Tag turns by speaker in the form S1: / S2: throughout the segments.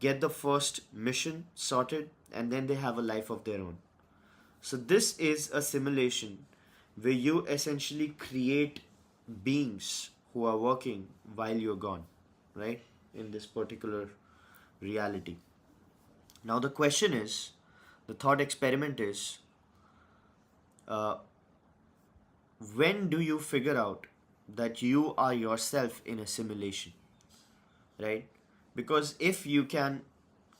S1: get the first mission sorted, and then they have a life of their own. So this is a simulation where you essentially create beings who are working while you're gone, right? In this particular reality. Now the question is, the thought experiment is, uh, when do you figure out that you are yourself in a simulation, right? Because if you can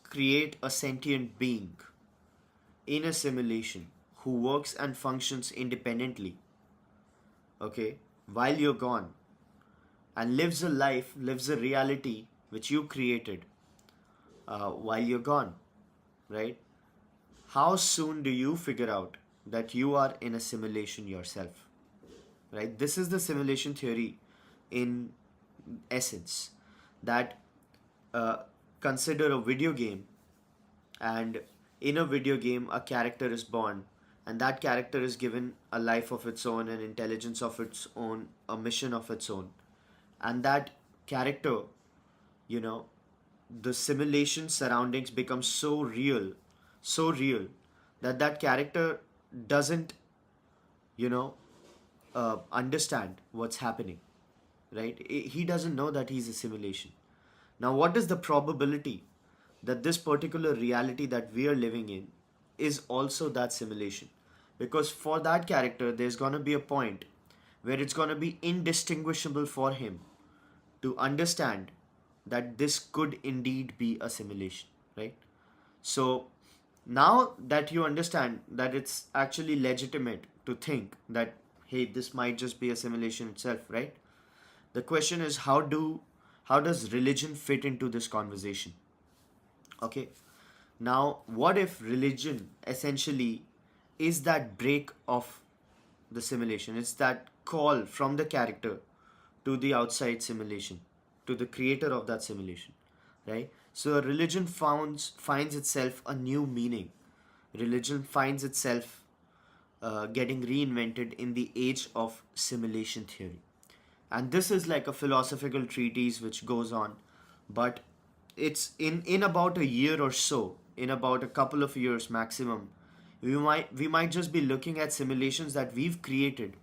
S1: create a sentient being in a simulation who works and functions independently, okay, while you're gone, and lives a life, lives a reality which you created while you're gone, right? How soon do you figure out that you are in a simulation yourself, right? This is the simulation theory in essence. That uh, consider a video game, and in a video game a character is born, and that character is given a life of its own, an intelligence of its own, a mission of its own, and that character, you know, the simulation surroundings become so real that that character doesn't, you know, understand what's happening, right? He doesn't know that he's a simulation. Now what is the probability that this particular reality that we are living in is also that simulation? Because for that character there's going to be a point where it's going to be indistinguishable for him to understand that this could indeed be a simulation, right? So now that you understand that it's actually legitimate to think that, hey, this might just be a simulation itself, right? The question is, how does religion fit into this conversation? Okay. Now, what if religion essentially is that break of the simulation? It's that call from the character to the outside simulation, to the creator of that simulation, right? So a religion finds itself a new meaning. Religion finds itself getting reinvented in the age of simulation theory. And this is like a philosophical treatise which goes on, but it's in about a year or so, in about a couple of years maximum, we might just be looking at simulations that we've created,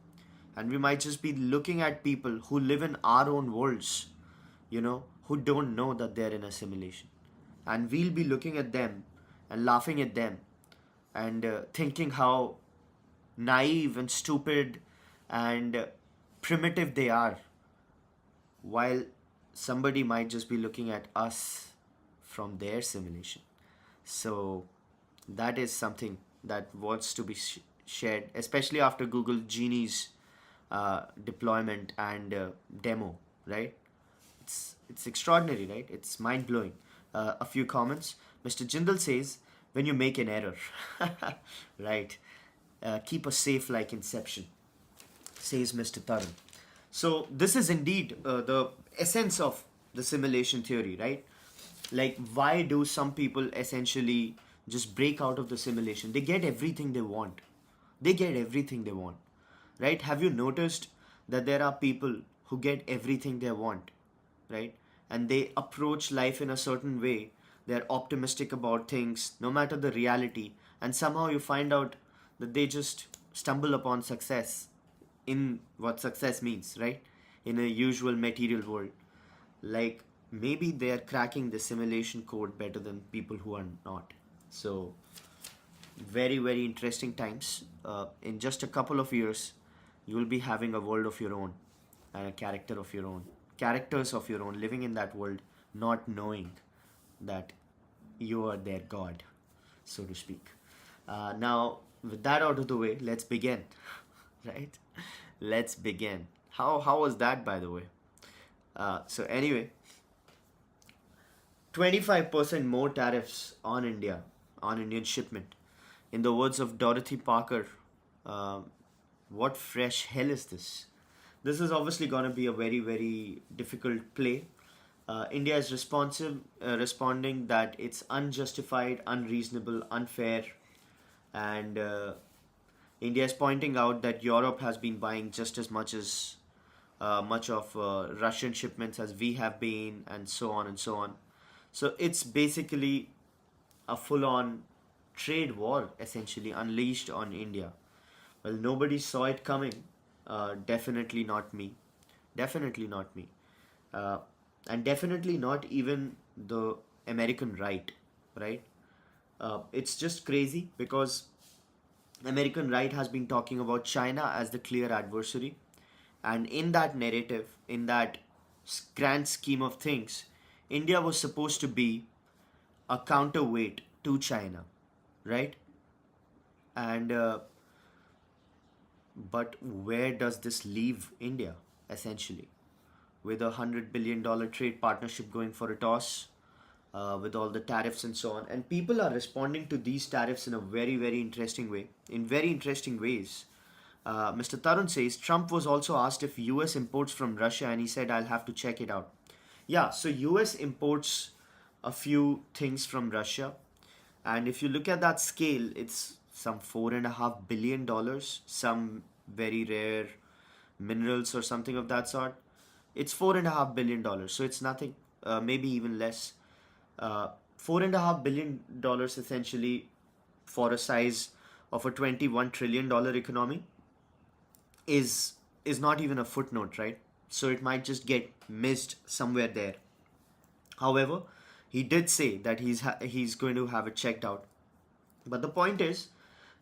S1: and we might just be looking at people who live in our own worlds, who don't know that they're in a simulation, and we'll be looking at them and laughing at them, and thinking how naive and stupid and primitive they are, while somebody might just be looking at us from their simulation. So that is something that wants to be shared, especially after Google Genie's deployment and demo, right? It's extraordinary, right? It's mind blowing. A few comments. Mr. Jindal says, when you make an error, right? Keep us safe like Inception, says Mr. Tarun. So this is indeed the essence of the simulation theory, right? Like, why do some people essentially just break out of the simulation? They get everything they want. They get everything they want, right? Have you noticed that there are people who get everything they want, right? And they approach life in a certain way. They're optimistic about things, no matter the reality. And somehow you find out that they just stumble upon success in what success means, right? In a usual material world. Like, maybe they're cracking the simulation code better than people who are not. So, very, very interesting times. In just a couple of years, you will be having a world of your own and a character of your own. Characters of your own, living in that world, not knowing that you are their god, so to speak. Now, with that out of the way, let's begin. Right? Let's begin. How was that, by the way? So anyway, 25% more tariffs on India, on Indian shipment. In the words of Dorothy Parker, what fresh hell is this? This is obviously going to be a very, very difficult play. India is responding that it's unjustified, unreasonable, unfair, and India is pointing out that Europe has been buying just as much of Russian shipments as we have been, and so on and so on. So it's basically a full on trade war essentially unleashed on India. Well, nobody saw it coming. Definitely not me. Definitely not me. Uh, and definitely not even the American right, right? It's just crazy because American right has been talking about China as the clear adversary. And in that narrative, in that grand scheme of things, India was supposed to be a counterweight to China, right? And but where does this leave India essentially? With $100 billion trade partnership going for a toss, with all the tariffs and so on, and people are responding to these tariffs in a very interesting way, in very interesting ways. Mr. Tarun says Trump was also asked if US imports from Russia, and he said, I'll have to check it out. Yeah, so US imports a few things from Russia, and if you look at that scale, it's some $4.5 billion, some very rare minerals or something of that sort. It's $4.5 billion, so it's nothing, maybe even less. $4.5 billion essentially for a size of a $21 trillion economy is is not even a footnote, right? So it might just get missed somewhere there. However, he did say that he's going to have it checked out. But the point is,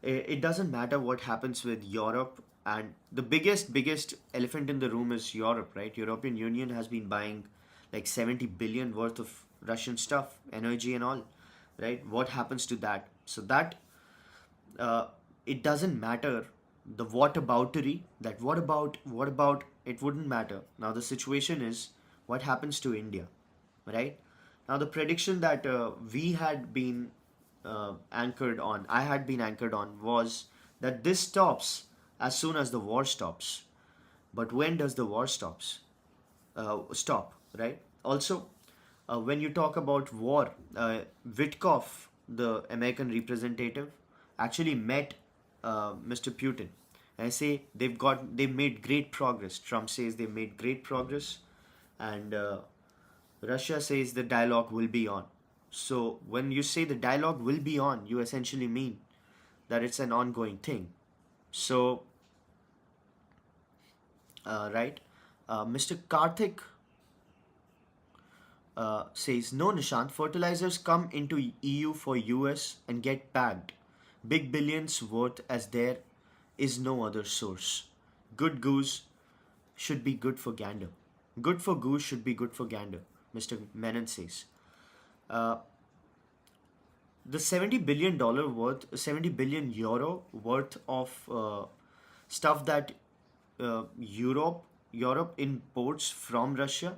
S1: it doesn't matter what happens with Europe, and the biggest elephant in the room is Europe, right? European Union has been buying like 70 billion worth of Russian stuff, energy and all, right? What happens to that? So that uh, it doesn't matter the whataboutery, that what about it wouldn't matter. Now the situation is what happens to India, right? Now the prediction that we had been anchored on, I had been anchored on, was that this stops as soon as the war stops. But when does the war stop, right? Also, when you talk about war, Witkoff, the American representative, actually met Mr. Putin. And I say they've made great progress. Trump says they've made great progress, and Russia says the dialogue will be on. So when you say the dialogue will be on, you essentially mean that it's an ongoing thing. So, right, Mr. Karthik says, no, Nishant, fertilizers come into EU for US and get packed. Big billions worth as there is no other source. Good goose should be good for gander. Good for goose should be good for gander, Mr. Menon says. Uh, the $70 billion worth, 70 billion euro worth of stuff that Europe imports from Russia,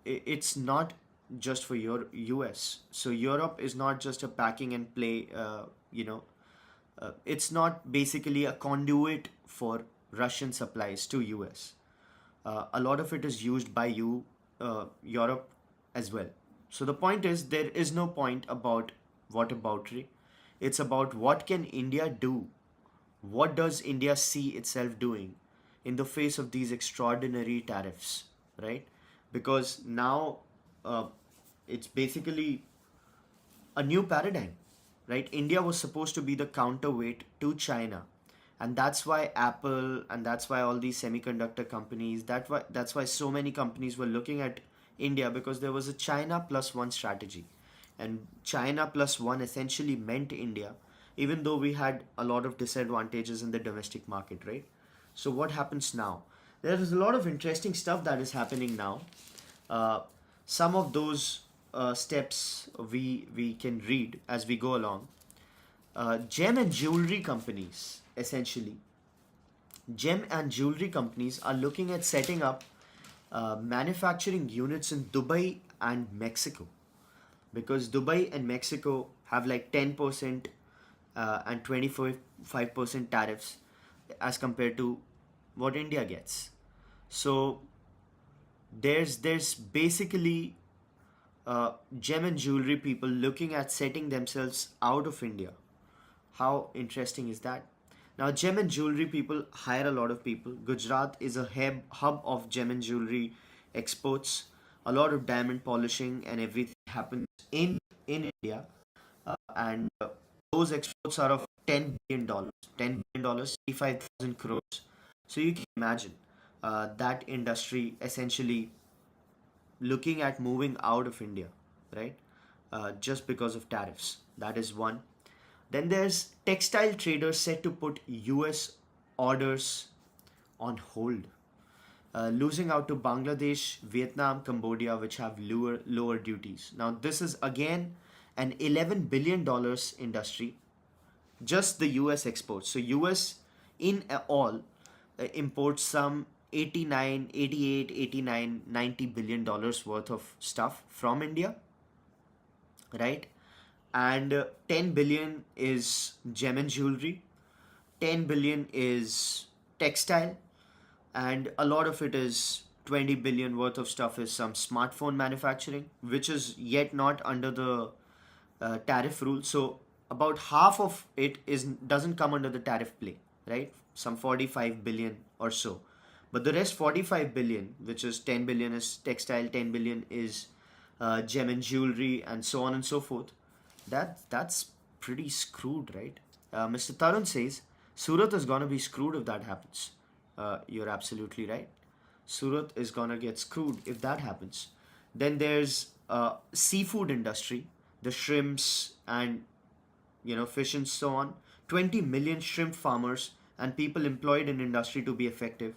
S1: it's not just for your US. So Europe is not just a packing and play. It's not basically a conduit for Russian supplies to US. A lot of it is used by Europe as well. So the point is, there is no point about whataboutery. It's about what can India do. What does India see itself doing in the face of these extraordinary tariffs, right? Because now uh, it's basically a new paradigm, right? India was supposed to be the counterweight to China, and that's why Apple and that's why all these semiconductor companies, that's why so many companies were looking at India, because there was a China plus one strategy, and China plus one essentially meant India, even though we had a lot of disadvantages in the domestic market, right? So what happens now? There is a lot of interesting stuff that is happening now. uh, some of those steps we can read as we go along. Gem and jewelry companies, essentially, gem and jewelry companies are looking at setting up manufacturing units in Dubai and Mexico, because Dubai and Mexico have like 10% and 25% tariffs as compared to what India gets. So there's basically gem and jewelry people looking at setting themselves out of India. How interesting is that? Now, gem and jewelry people hire a lot of people. Gujarat is a hub of gem and jewelry exports. A lot of diamond polishing and everything happens in India, and those exports are of $10 billion, $10 billion, 85,000 crores. So you can imagine that industry essentially looking at moving out of India, right? Just because of tariffs. That is one. Then there's textile traders set to put US orders on hold, losing out to Bangladesh, Vietnam, Cambodia, which have lower duties. Now, this is again an $11 billion industry, just the US exports. So, US in all imports some 89, 88, 89, $90 billion worth of stuff from India, right? And 10 billion is gem and jewelry, 10 billion is textile, and a lot of it is 20 billion worth of stuff is some smartphone manufacturing, which is yet not under the tariff rule. So about half of it is doesn't come under the tariff play, right? Some 45 billion or so. But the rest 45 billion, which is 10 billion is textile, 10 billion is gem and jewelry, and so on and so forth. That's pretty screwed, right? Mr. Tarun says Surat is gonna be screwed if that happens. You're absolutely right. Surat is gonna get screwed if that happens. Then there's seafood industry, the shrimps and fish and so on. 20 million shrimp farmers and people employed in industry to be affected.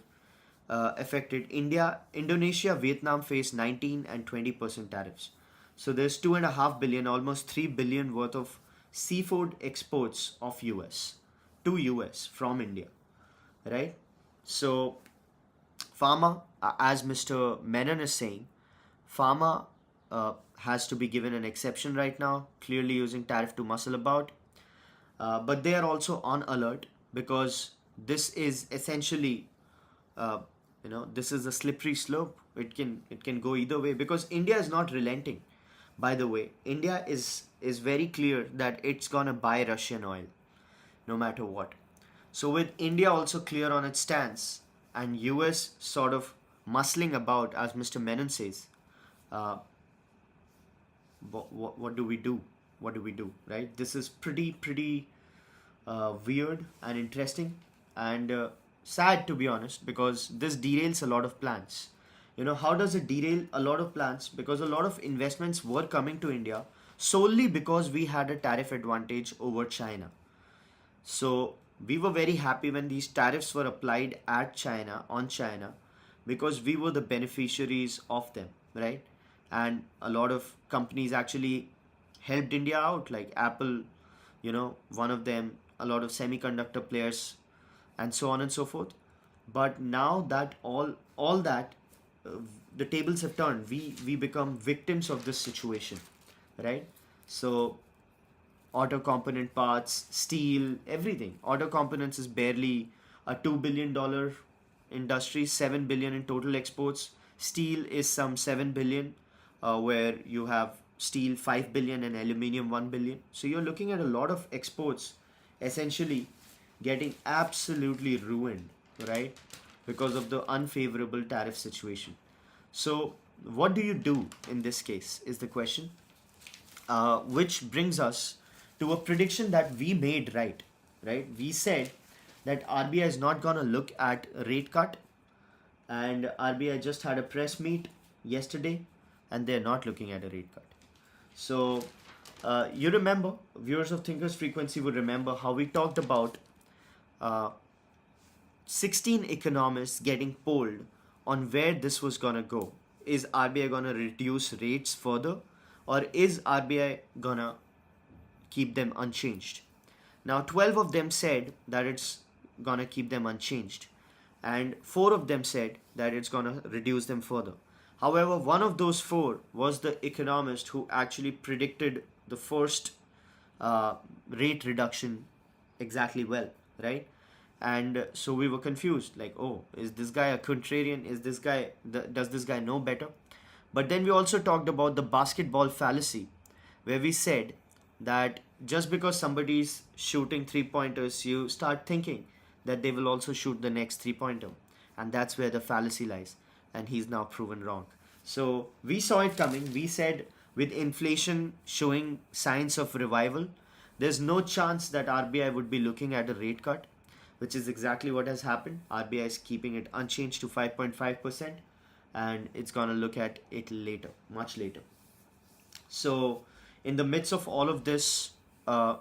S1: Indonesia, Vietnam face 19 and 20% tariffs. So there's 2.5 billion, almost 3 billion worth of seafood exports of US to US from India, right? So pharma, as Mr. Menon is saying, pharma has to be given an exception right now, clearly using tariff to muscle about. But they are also on alert because this is essentially, this is a slippery slope. It can go either way because India is not relenting. By the way, India is very clear that it's gonna buy Russian oil, no matter what. So with India also clear on its stance and US sort of muscling about, as Mr. Menon says, uh, what do we do? What do we do? Right? This is pretty weird and interesting and sad, to be honest, because this derails a lot of plans. How does it derail a lot of plans? Because a lot of investments were coming to India solely because we had a tariff advantage over China. So we were very happy when these tariffs were applied at China, on China, because we were the beneficiaries of them, right? And a lot of companies actually helped India out, like Apple, one of them, a lot of semiconductor players, and so on and so forth. But now that all that uh, the tables have turned, we become victims of this situation, right? So auto component parts, steel, everything. Auto components is barely a $2 billion industry, 7 billion in total exports. Steel is some 7 billion, where you have steel 5 billion and aluminium 1 billion. So you're looking at a lot of exports essentially getting absolutely ruined, right? Because of the unfavorable tariff situation. So, what do you do in this case is the question, which brings us to a prediction that we made, right? Right? We said that RBI is not gonna look at rate cut, and RBI just had a press meet yesterday, and they're not looking at a rate cut. So, you remember, viewers of Thinkers Frequency would remember how we talked about uh, 16 economists getting polled on where this was gonna go. Is RBI gonna reduce rates further, or is RBI gonna keep them unchanged? Now, 12 of them said that it's gonna keep them unchanged, and 4 of them said that it's gonna reduce them further. However, one of those 4 was the economist who actually predicted the first rate reduction exactly well, right? And so we were confused, like, oh, is this guy a contrarian? Is this guy does this guy know better? But then we also talked about the basketball fallacy, where we said that just because somebody's shooting three pointers, you start thinking that they will also shoot the next three pointer, and that's where the fallacy lies. And he's now proven wrong. So we saw it coming. We said with inflation showing signs of revival, there's no chance that RBI would be looking at a rate cut, which is exactly what has happened. RBI is keeping it unchanged to 5.5%, and it's going to look at it later, much later. So, in the midst of all of this, uh,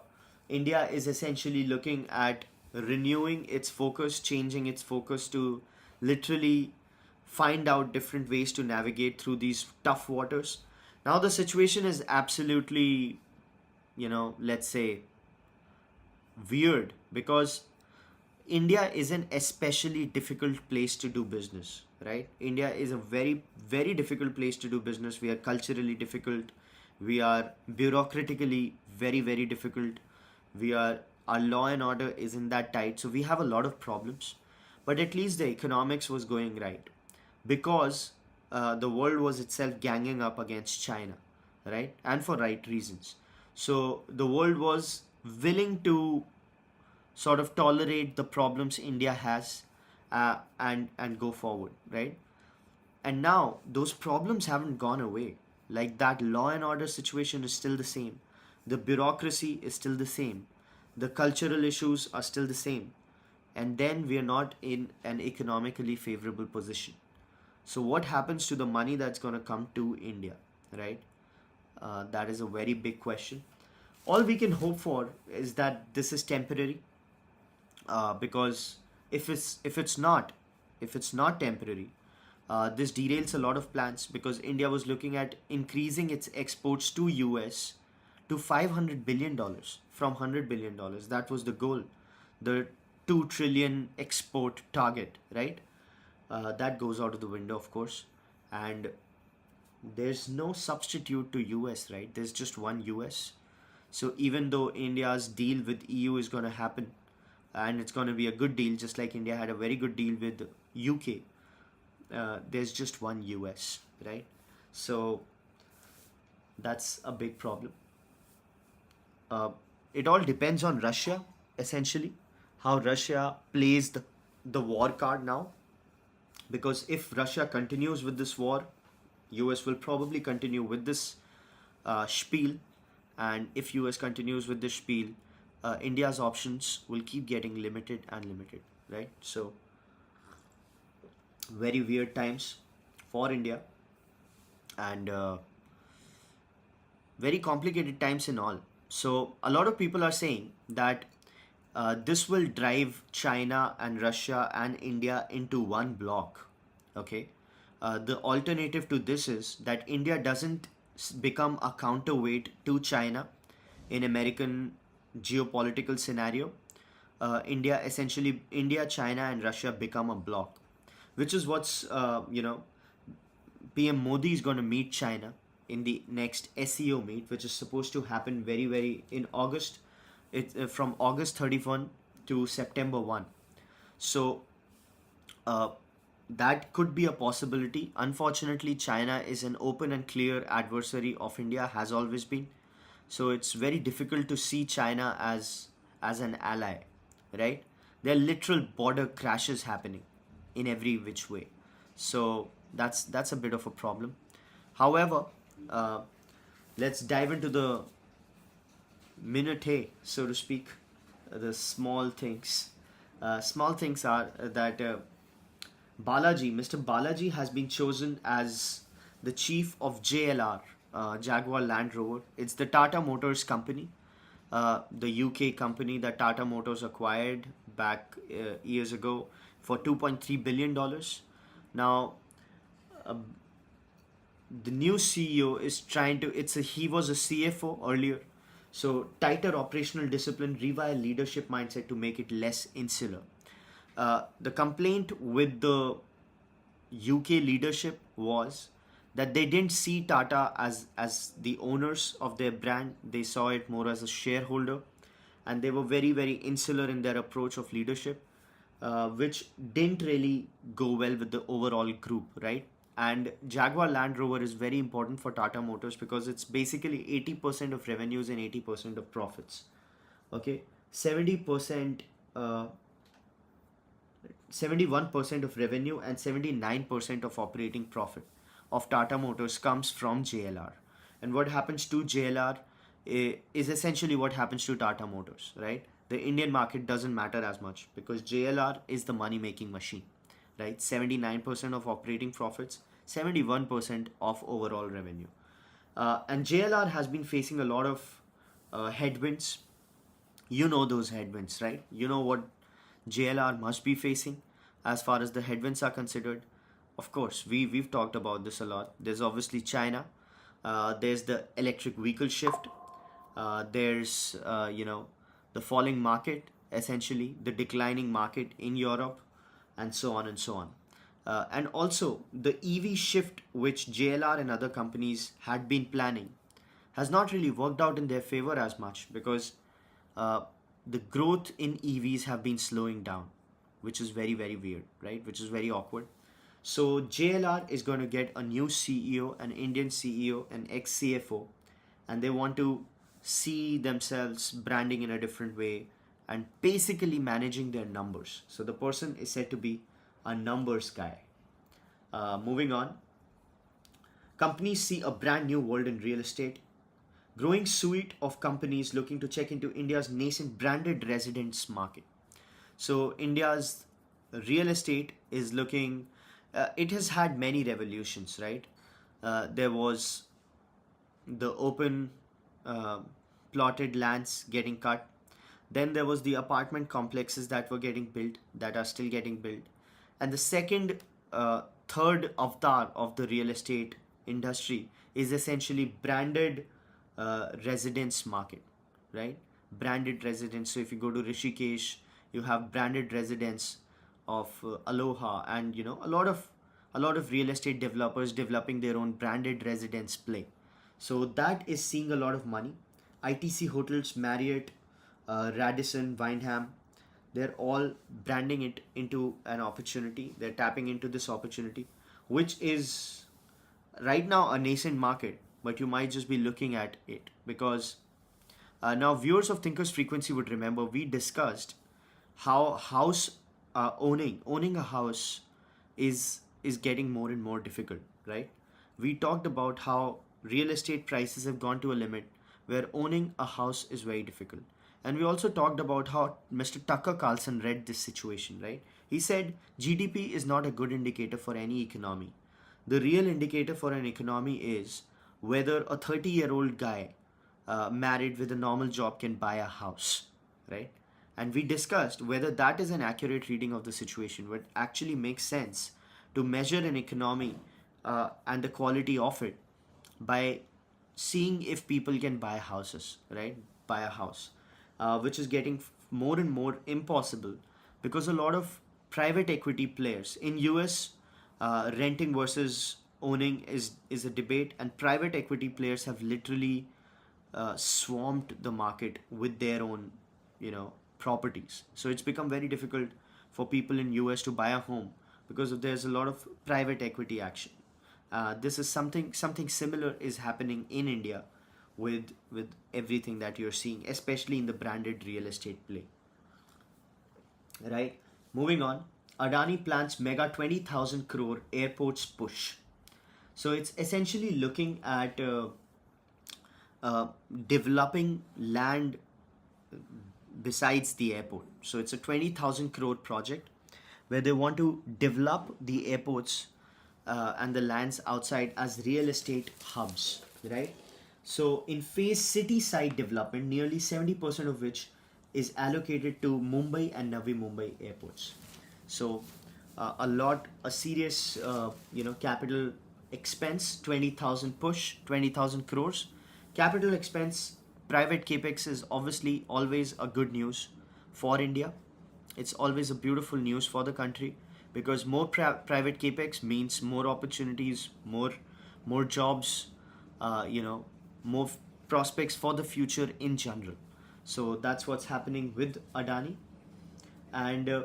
S1: India is essentially looking at renewing its focus, changing its focus to literally find out different ways to navigate through these tough waters. Now, the situation is absolutely, let's say, weird because India is an especially difficult place to do business, right? India is a very, very difficult place to do business. We are culturally difficult. We are bureaucratically very, very difficult. Our law and order isn't that tight. So we have a lot of problems. But at least the economics was going right because the world was itself ganging up against China, right? And for right reasons. So the world was willing to sort of tolerate the problems India has and go forward, right? And now those problems haven't gone away. Like that law and order situation is still the same. The bureaucracy is still the same. The cultural issues are still the same. And then we are not in an economically favorable position. So what happens to the money that's going to come to India, right? That is a very big question. All we can hope for is that this is temporary, because if it's not temporary, this derails a lot of plans because India was looking at increasing its exports to US to $500 billion from $100 billion. That was the goal, the 2 trillion export target, right? That goes out of the window, of course, and there's no substitute to US, right? There's just one US. So even though India's deal with EU is going to happen, and it's going to be a good deal, just like India had a very good deal with UK, there's just one US, right? So that's a big problem. Uh, it all depends on Russia, essentially, how Russia plays the war card now. Because if Russia continues with this war, US will probably continue with this spiel, and if US continues with this spiel, India's options will keep getting limited and limited, right? So very weird times for India, and very complicated times in all. So a lot of people are saying that this will drive China and Russia and India into one block. Okay, the alternative to this is that India doesn't become a counterweight to China in American geopolitical scenario. India, China, and Russia become a block, which is what's PM Modi is going to meet China in the next SEO meet, which is supposed to happen very, very in August. It's from August 31 to September 1. So uh, that could be a possibility. Unfortunately, China is an open and clear adversary of India, has always been. So it's very difficult to see China as an ally, right? There are literal border crashes happening in every which way. So that's a bit of a problem. However, uh, let's dive into the minute, so to speak, the small things. Small things are that Mr. Balaji has been chosen as the chief of JLR, Jaguar Land Rover. It's the Tata Motors company, the UK company that Tata Motors acquired back years ago for $2.3 billion. Now, uh, the new CEO is trying to. He was a CFO earlier, so tighter operational discipline, revile leadership mindset to make it less insular. The complaint with the UK leadership was that they didn't see Tata as the owners of their brand. They saw it more as a shareholder, and they were very, very insular in their approach of leadership, which didn't really go well with the overall group, right? And Jaguar Land Rover is very important for Tata Motors because it's basically 80% of revenues and 80% of profits. Okay, 70%, 71% of revenue and 79% of operating profit. of Tata Motors comes from JLR. And what happens to JLR is essentially what happens to Tata Motors, right? The Indian market doesn't matter as much because JLR is the money making machine, right? 79% of operating profits, 71% of overall revenue. And JLR has been facing a lot of headwinds. You know those headwinds, right? You know what JLR must be facing as far as the headwinds are considered. Of course, we've talked about this a lot. There's obviously China. There's the electric vehicle shift. There's the falling market, essentially the declining market in Europe, and so on and so on. And also the EV shift, which JLR and other companies had been planning, has not really worked out in their favor as much because uh, the growth in EVs have been slowing down, which is very, very weird, right? Which is very awkward. So JLR is going to get a new CEO, an Indian CEO, an ex CFO, and they want to see themselves branding in a different way and basically managing their numbers. So the person is said to be a numbers guy. Moving on, companies see a brand new world in real estate. Growing suite of companies looking to check into India's nascent branded residence market. So India's real estate is looking. It has had many revolutions, right? There was the open uh, plotted lands getting cut. Then there was the apartment complexes that were getting built, that are still getting built. And the third avatar of the real estate industry is essentially branded residence market, right? Branded residence. So if you go to Rishikesh, you have branded residence of Aloha, and a lot of real estate developers developing their own branded residence play. So that is seeing a lot of money. ITC hotels, Marriott, Radisson, Windham, they're all branding it into an opportunity. They're tapping into this opportunity, which is right now a nascent market, but you might just be looking at it because now viewers of Thinkers Frequency would remember we discussed how house owning a house is getting more and more difficult, right? We talked about how real estate prices have gone to a limit where owning a house is very difficult. And we also talked about how Mr. Tucker Carlson read this situation, right? He said GDP is not a good indicator for any economy. The real indicator for an economy is whether a 30-year-old guy married with a normal job can buy a house, right? And we discussed whether that is an accurate reading of the situation, what actually makes sense to measure an economy and the quality of it by seeing if people can buy houses, right? Buy a house, which is getting more and more impossible because a lot of private equity players in US, renting versus owning is a debate, and private equity players have literally swamped the market with their own, properties. So it's become very difficult for people in US to buy a home because there's a lot of private equity action. This is something similar is happening in India with everything that you're seeing, especially in the branded real estate play. Right? Moving on, Adani plans mega 20,000 crore airports push. So it's essentially looking at developing land besides the airport. So it's a 20,000 crore project where they want to develop the airports and the lands outside as real estate hubs, right? So in phase city side development, nearly 70% of which is allocated to Mumbai and Navi Mumbai airports. So a serious, capital expense, 20,000 push, 20,000 crores. Capital expense, private capex is obviously always a good news for India. It's always a beautiful news for the country because more private capex means more opportunities, more jobs, more prospects for the future in general. So that's what's happening with Adani. And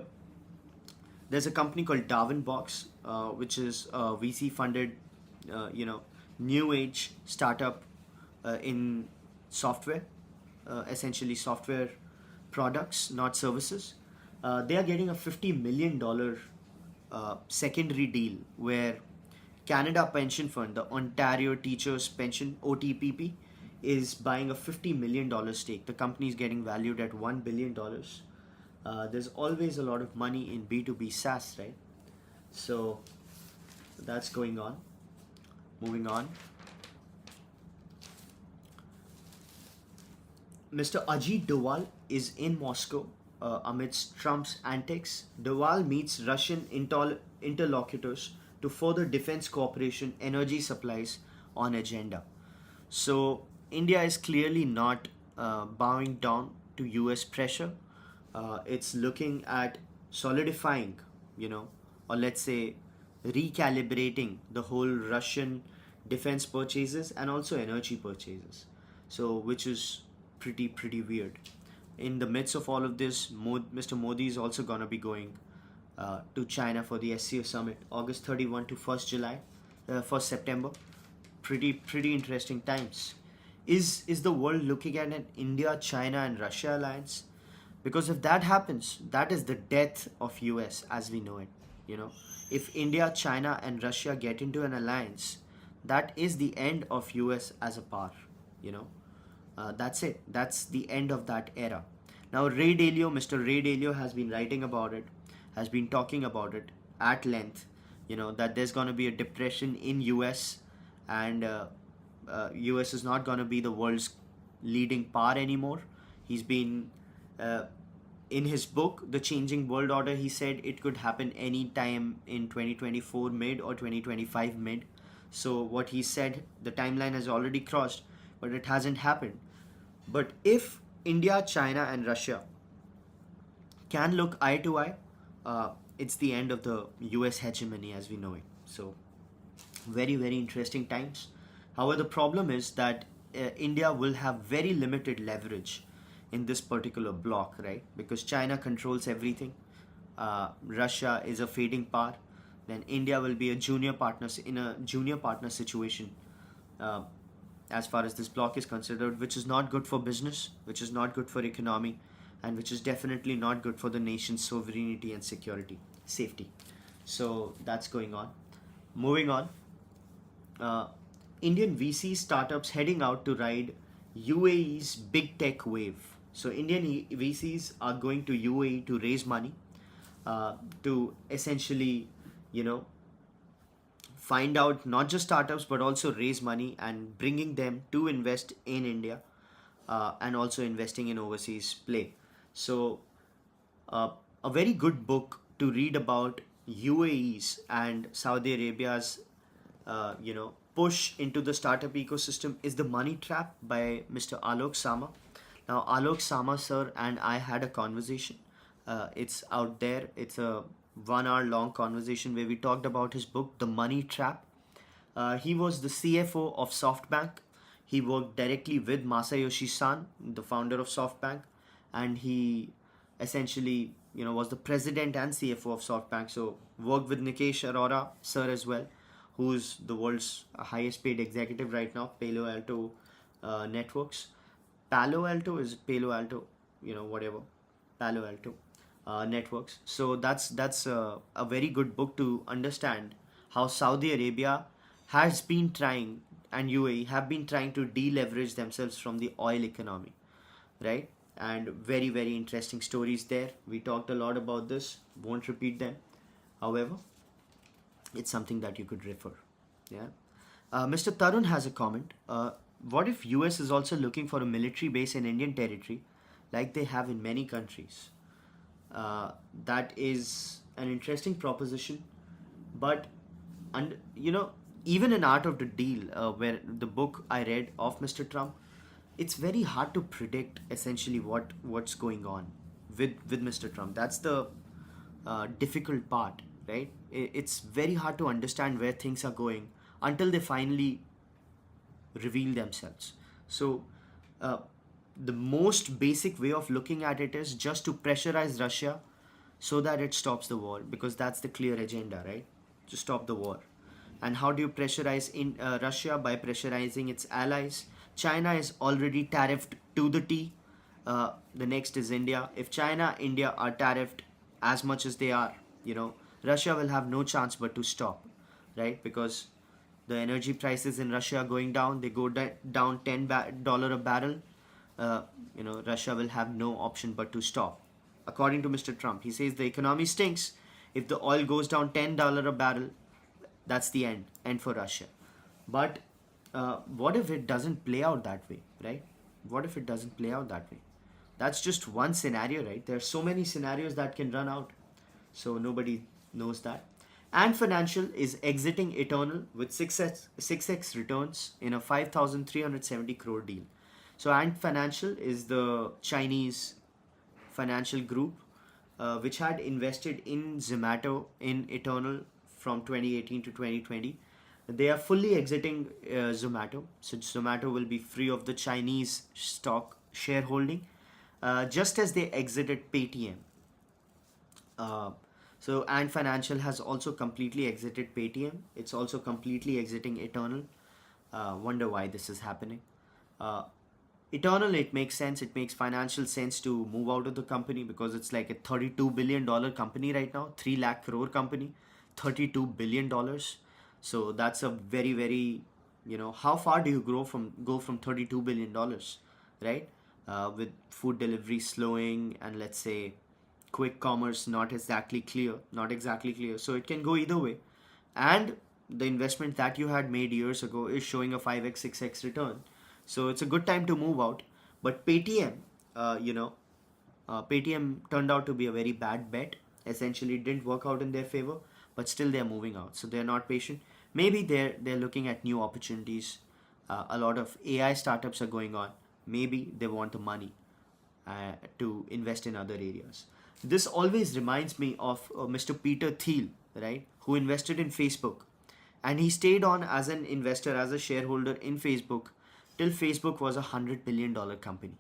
S1: there's a company called Darwin Box, which is a VC funded, new age startup in software, essentially software products, not services. They are getting a $50 million secondary deal where Canada Pension Fund, the Ontario Teachers Pension (OTPP), is buying a $50 million stake. The company is getting valued at $1 billion. There's always a lot of money in B2B SaaS, right? So that's going on. Moving on. Mr. Ajit Doval is in Moscow amidst Trump's antics. Doval meets Russian interlocutors to further defense cooperation, energy supplies on agenda. So India is clearly not bowing down to US pressure. It's looking at solidifying, or let's say recalibrating the whole Russian defense purchases and also energy purchases. So, which is pretty weird. In the midst of all of this, Mr. Modi is also gonna be going to China for the SCO summit, August 31 to 1st July, 1st September. Pretty interesting times. Is the world looking at an India, China, and Russia alliance? Because if that happens, that is the death of US as we know it. If India, China, and Russia get into an alliance, that is the end of US as a power. That's it. That's the end of that era. Now, Mr. Ray Dalio has been writing about it, has been talking about it at length. That there's going to be a depression in US, and US is not going to be the world's leading power anymore. He's been in his book, The Changing World Order, he said it could happen any time in 2024 mid or 2025 mid. So what he said, the timeline has already crossed, but it hasn't happened. But if India, China, and Russia can look eye to eye, it's the end of the US hegemony as we know it. So very interesting times. However, the problem is that India will have very limited leverage in this particular block, right? Because China controls everything. Russia is a fading power. Then India will be a junior partner situation as far as this block is considered, which is not good for business, which is not good for economy, and which is definitely not good for the nation's sovereignty and safety. So that's going on. Moving on. Indian VC startups heading out to ride UAE's big tech wave. So Indian VCs are going to UAE to raise money, to essentially, find out not just startups but also raise money and bringing them to invest in India, and also investing in overseas play. So a very good book to read about UAE's and Saudi Arabia's push into the startup ecosystem is The Money Trap by Mr. Alok Sama. Now, Alok Sama sir and I had a conversation. It's out there. It's a 1 hour long conversation where we talked about his book, The Money Trap. He was the CFO of SoftBank. He worked directly with Masayoshi Son, the founder of SoftBank, and he essentially, was the president and CFO of SoftBank. So worked with Nikesh Arora sir as well, who's the world's highest paid executive right now, Palo Alto Networks. Palo Alto, whatever. Palo Alto Networks. So that's a very good book to understand how Saudi Arabia has been trying, and UAE have been trying to deleverage themselves from the oil economy, right? And very interesting stories there. We talked a lot about this, won't repeat them. However, it's something that you could refer. Yeah. Mr. Tarun has a comment. What if US is also looking for a military base in Indian territory like they have in many countries? That is an interesting proposition. But, even in Art of the Deal, where the book I read of Mr. Trump, it's very hard to predict essentially what's going on with Mr. Trump. That's the difficult part, right? It's very hard to understand where things are going until they finally reveal themselves. So the most basic way of looking at it is just to pressurize Russia so that it stops the war, because that's the clear agenda, right? To stop the war. And how do you pressurize in Russia? By pressurizing its allies. China is already tariffed to the T. The next is India. If China, India are tariffed as much as they are, Russia will have no chance but to stop, right? Because The energy prices in Russia are going down. They go down $10 a barrel. Uh, Russia will have no option but to stop. According to Mr. Trump, he says the economy stinks. If the oil goes down $10 a barrel, that's the end for Russia. But what if it doesn't play out that way, right? What if it doesn't play out that way? That's just one scenario, right? There are so many scenarios that can run out, so nobody knows that. And Financial is exiting Eternal with 6x returns in a 5,370 crore deal. So Ant Financial is the Chinese financial group which had invested in Zomato in Eternal from 2018 to 2020. They are fully exiting Zomato. So Zomato will be free of the Chinese stock shareholding, just as they exited Paytm. Uh, so Ant Financial has also completely exited Paytm. It's also completely exiting Eternal. Wonder why this is happening. Uh, Eternal, it makes sense. It makes financial sense to move out of the company because it's like a $32 billion company right now, 3 lakh crore company, $32 billion. So that's a very, very, how far do you go from $32 billion, right? With food delivery slowing and let's say quick commerce not exactly clear. So it can go either way. And the investment that you had made years ago is showing a 5x, 6x return. So it's a good time to move out. But Paytm, Paytm turned out to be a very bad bet. Essentially, it didn't work out in their favor, but still they're moving out. So they're not patient. Maybe they're looking at new opportunities. A lot of AI startups are going on. Maybe they want the money to invest in other areas. This always reminds me of Mr. Peter Thiel, right, who invested in Facebook. And he stayed on as an investor, as a shareholder in Facebook till Facebook was $100 billion company,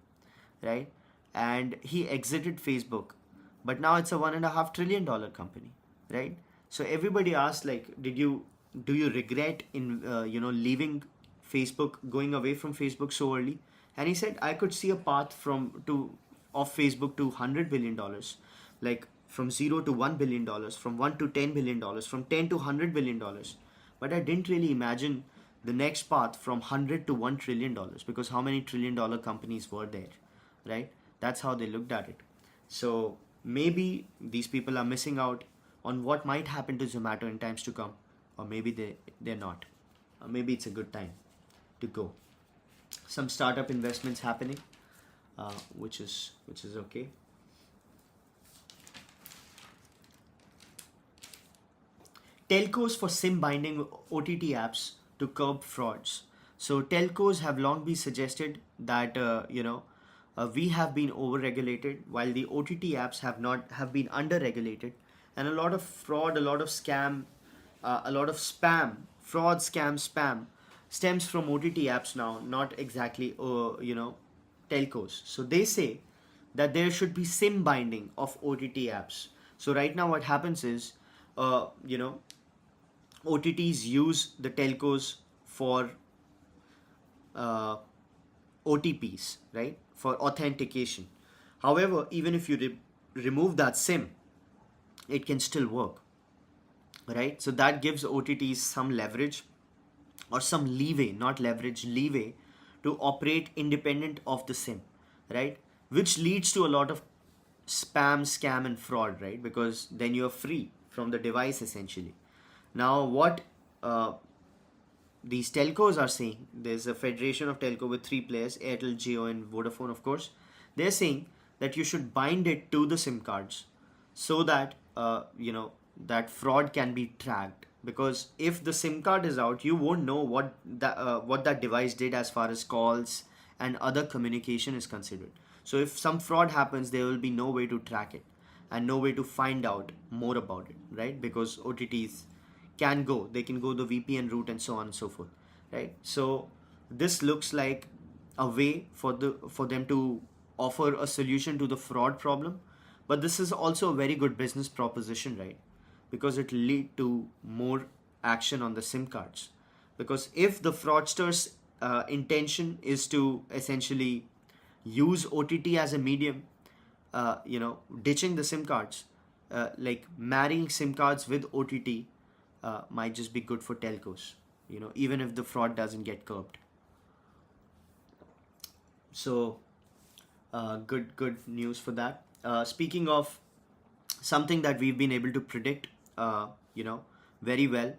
S1: right? And he exited Facebook, but now it's a $1.5 trillion company, right? So everybody asked, like, do you regret in leaving Facebook, going away from Facebook so early? And he said, I could see a path of Facebook to $100 billion, like from zero to $1 billion, from one to $10 billion, from 10 to $100 billion. But I didn't really imagine the next path from 100 to $1 trillion, because how many $1 trillion companies were there, right? That's how they looked at it. So maybe these people are missing out on what might happen to Zomato in times to come, or maybe they're not. Or maybe it's a good time to go. Some startup investments happening, which is okay. Telcos for SIM binding OTT apps to curb frauds. So telcos have long been suggested that we have been over-regulated while the OTT apps have been under-regulated, and a lot of fraud, a lot of scam, a lot of spam, fraud, scam, spam stems from OTT apps now, not exactly telcos. So they say that there should be SIM binding of OTT apps. So right now what happens is, OTTs use the telcos for OTPs, right? For authentication. However, even if you remove that SIM, it can still work, right? So that gives OTTs some leverage or some leeway, not leverage, leeway to operate independent of the SIM, right? Which leads to a lot of spam, scam, and fraud, right? Because then you're free from the device essentially. Now, what these telcos are saying, there's a federation of telco with 3 players, Airtel, Jio, and Vodafone, of course. They're saying that you should bind it to the SIM cards so that that fraud can be tracked. Because if the SIM card is out, you won't know what that device did as far as calls and other communication is considered. So if some fraud happens, there will be no way to track it and no way to find out more about it, right? Because OTTs they can go the VPN route and so on and so forth, right? So this looks like a way for them to offer a solution to the fraud problem, but this is also a very good business proposition, right? Because it lead to more action on the SIM cards. Because if the fraudster's intention is to essentially use OTT as a medium, ditching the SIM cards, like marrying SIM cards with OTT, might just be good for telcos. even if the fraud doesn't get curbed. So good news for that. Speaking of something that we've been able to predict, you know, very well.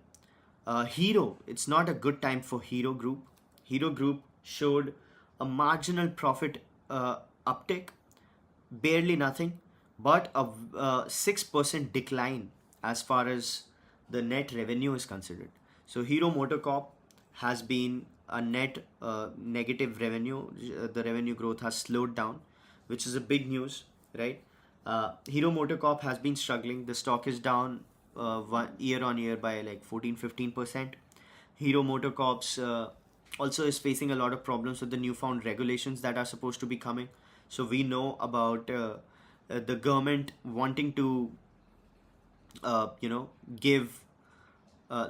S1: Hero, it's not a good time for Hero Group. Hero Group showed a marginal profit uptick, barely nothing, but a 6% decline as far as the net revenue is considered. So Hero Motorcorp has been a net negative revenue. The revenue growth has slowed down, which is a big news, right? Hero Motorcorp has been struggling. The stock is down year on year by like 14-15%. Hero Motorcorp's also is facing a lot of problems with the newfound regulations that are supposed to be coming. So we know about the government wanting to, give uh,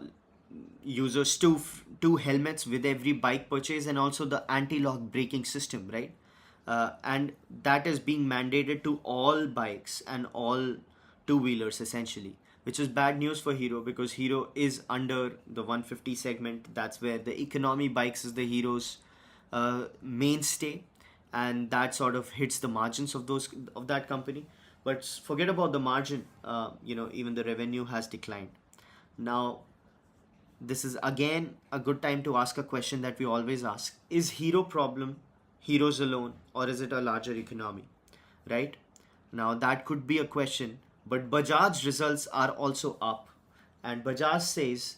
S1: users two helmets with every bike purchase, and also the anti-lock braking system, right? And that is being mandated to all bikes and all two-wheelers essentially, which is bad news for Hero because Hero is under the 150 segment. That's where the economy bikes is the Hero's mainstay, and that sort of hits the margins of that company. But forget about the margin. Even the revenue has declined. Now, this is again a good time to ask a question that we always ask: is Hero problem heroes alone, or is it a larger economy? Right? Now that could be a question, but Bajaj results are also up, and Bajaj says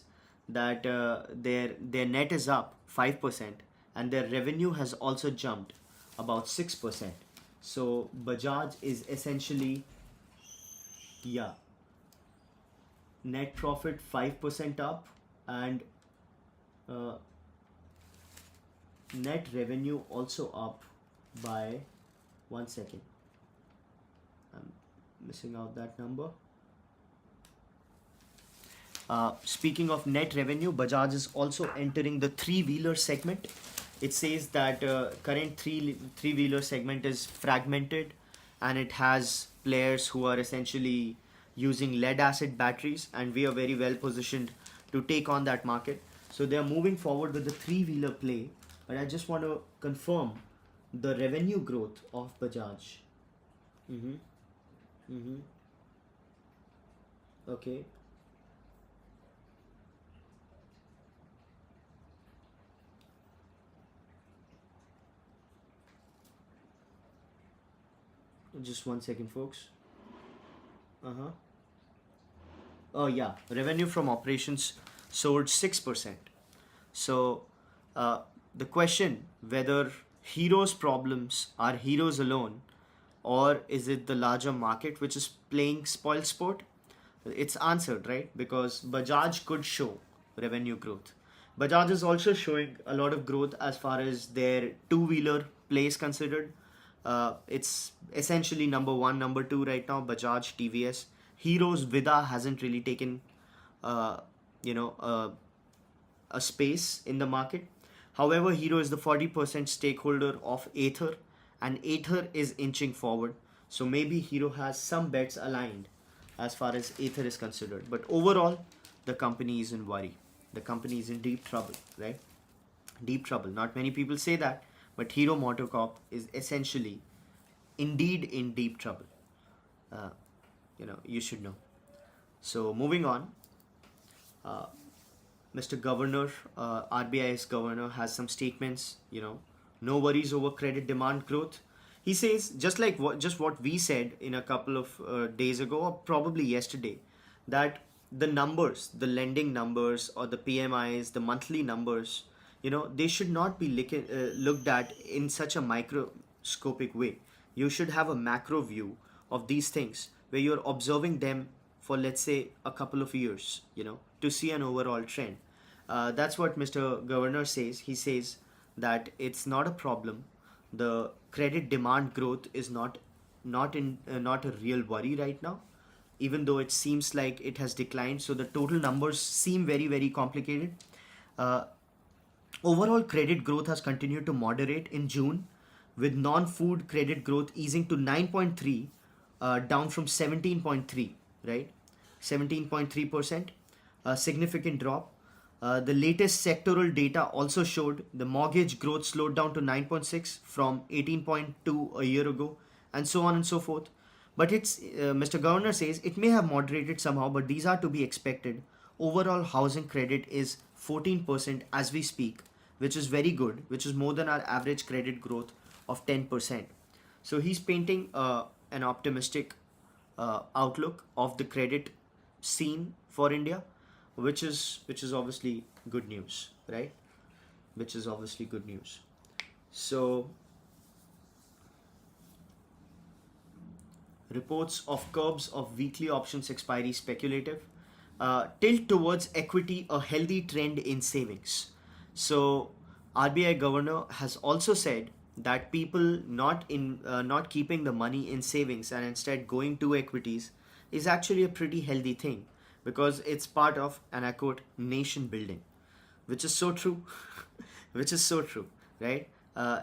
S1: that their net is up 5%, and their revenue has also jumped about 6%. So Bajaj is essentially, yeah, net profit 5% up, and uh, net revenue also up by, one second, I'm missing out that number. Speaking of net revenue, Bajaj is also entering the three-wheeler segment. It says that current three-wheeler segment is fragmented, and it has players who are essentially using lead acid batteries, and we are very well positioned to take on that market. So they are moving forward with the three-wheeler play, but I just want to confirm the revenue growth of Bajaj. Mm-hmm. Mm-hmm. Okay. Just one second, folks. Uh-huh. Oh yeah, revenue from operations soared 6%. So uh, the question whether heroes' problems are heroes alone, or is it the larger market which is playing spoil sport? It's answered, right? Because Bajaj could show revenue growth. Bajaj is also showing a lot of growth as far as their two-wheeler play is considered. It's essentially number one, number two right now. Bajaj, TVS, Heroes, Vida hasn't really taken, uh, you know, uh, a space in the market. However, Hero is the 40% stakeholder of Ather, and Ather is inching forward. So maybe Hero has some bets aligned as far as Ather is considered. But overall, the company is in worry. The company is in deep trouble, right? Deep trouble. Not many people say that, but Hero Motocorp is essentially, indeed, in deep trouble. Uh, you should know. So moving on, uh, Mr. Governor, RBI's governor, has some statements. No worries over credit demand growth. He says just what we said in a couple of days ago, or probably yesterday, that the numbers, the lending numbers, or the PMIs, the monthly numbers, they should not be looked at in such a microscopic way. You should have a macro view of these things where you're observing them for, let's say, a couple of years, to see an overall trend. That's what Mr. Governor says. He says that it's not a problem. The credit demand growth is not a real worry right now, even though it seems like it has declined. So the total numbers seem very, very complicated. Uh, Overall credit growth has continued to moderate in June, with non-food credit growth easing to 9.3, down from 17.3, right? 17.3%, a significant drop. The latest sectoral data also showed the mortgage growth slowed down to 9.6 from 18.2 a year ago, and so on and so forth. But Mr. Governor says it may have moderated somehow, but these are to be expected. Overall housing credit is 14% as we speak, which is very good, which is more than our average credit growth of 10%. So he's painting an optimistic outlook of the credit scene for India, which is obviously good news, right? Which is obviously good news. So reports of curbs of weekly options expiry speculative. Tilt towards equity, a healthy trend in savings. So RBI governor has also said that people not keeping the money in savings and instead going to equities is actually a pretty healthy thing, because it's part of, and I quote, nation building, which is so true. Which is so true, right?